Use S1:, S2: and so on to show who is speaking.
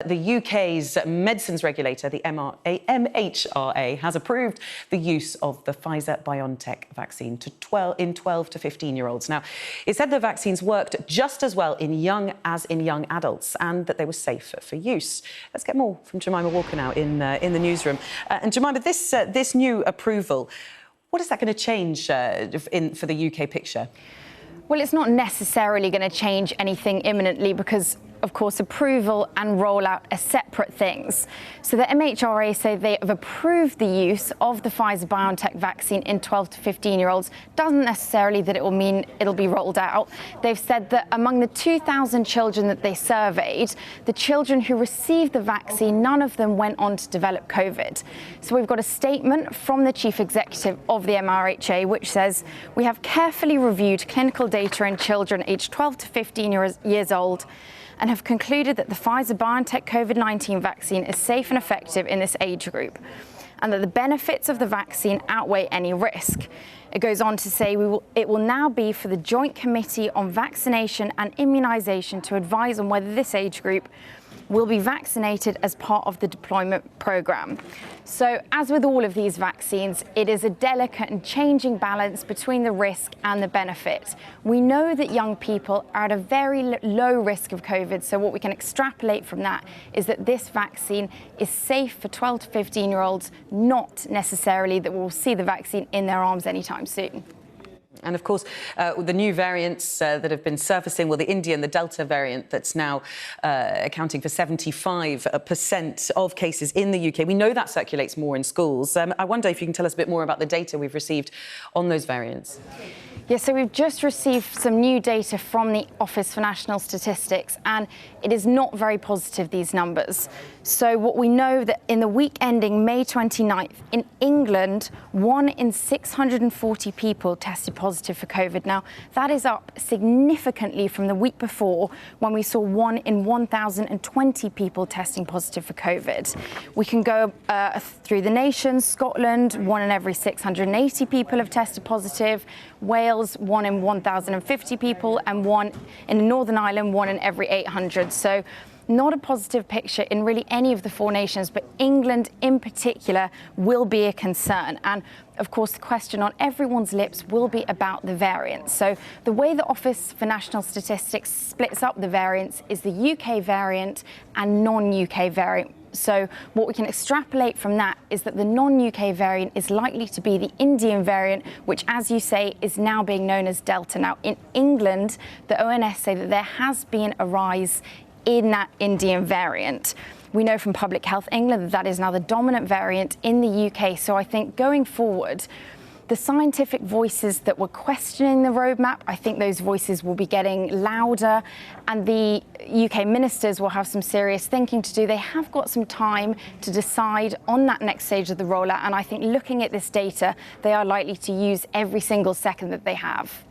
S1: The UK's medicines regulator, the MHRA, has approved the use of the Pfizer BioNTech vaccine in 12 to 15-year-olds. Now, it said the vaccines worked just as well in young as in young adults and that they were safe for use. Let's get more from Jemima Walker now in the newsroom. And Jemima, this new approval, what is that going to change for the UK picture?
S2: Well, it's not necessarily going to change anything imminently because, of course, approval and rollout are separate things. So the MHRA say they have approved the use of the Pfizer-BioNTech vaccine in 12 to 15-year-olds. Doesn't necessarily that it will mean it'll be rolled out. They've said that among the 2,000 children that they surveyed, the children who received the vaccine, none of them went on to develop COVID. So we've got a statement from the chief executive of the MHRA, which says, "We have carefully reviewed clinical data in children aged 12 to 15 years old and have concluded that the Pfizer-BioNTech COVID-19 vaccine is safe and effective in this age group, and that the benefits of the vaccine outweigh any risk." It goes on to say it will now be for the Joint Committee on Vaccination and Immunisation to advise on whether this age group will be vaccinated as part of the deployment programme. So, as with all of these vaccines, it is a delicate and changing balance between the risk and the benefit. We know that young people are at a very low risk of COVID, so what we can extrapolate from that is that this vaccine is safe for 12 to 15-year-olds, not necessarily that we'll see the vaccine in their arms anytime soon.
S1: And of course, the new variants that have been surfacing, well, the Indian, the Delta variant that's now accounting for 75% of cases in the UK. We know that circulates more in schools. I wonder if you can tell us a bit more about the data we've received on those variants.
S2: Yes, so we've just received some new data from the Office for National Statistics, and it is not very positive, these numbers. So what we know that in the week ending May 29th, in England, 1 in 640 people tested positive for COVID. Now, that is up significantly from the week before when we saw 1 in 1,020 people testing positive for COVID. We can go through the nation. Scotland, 1 in every 680 people have tested positive. Wales, 1 in 1,050 people, and 1 in Northern Ireland, 1 in every 800. So not a positive picture in really any of the 4 nations, but England in particular will be a concern. And of course, the question on everyone's lips will be about the variants. So the way the Office for National Statistics splits up the variants is the UK variant and non-UK variant. So what we can extrapolate from that is that the non-UK variant is likely to be the Indian variant, which, as you say, is now being known as Delta. Now, in England, the ONS say that there has been a rise in that Indian variant. We know from Public Health England that that is now the dominant variant in the UK. So I think going forward, the scientific voices that were questioning the roadmap, I think those voices will be getting louder, and the UK ministers will have some serious thinking to do. They have got some time to decide on that next stage of the rollout, and I think looking at this data, they are likely to use every single second that they have.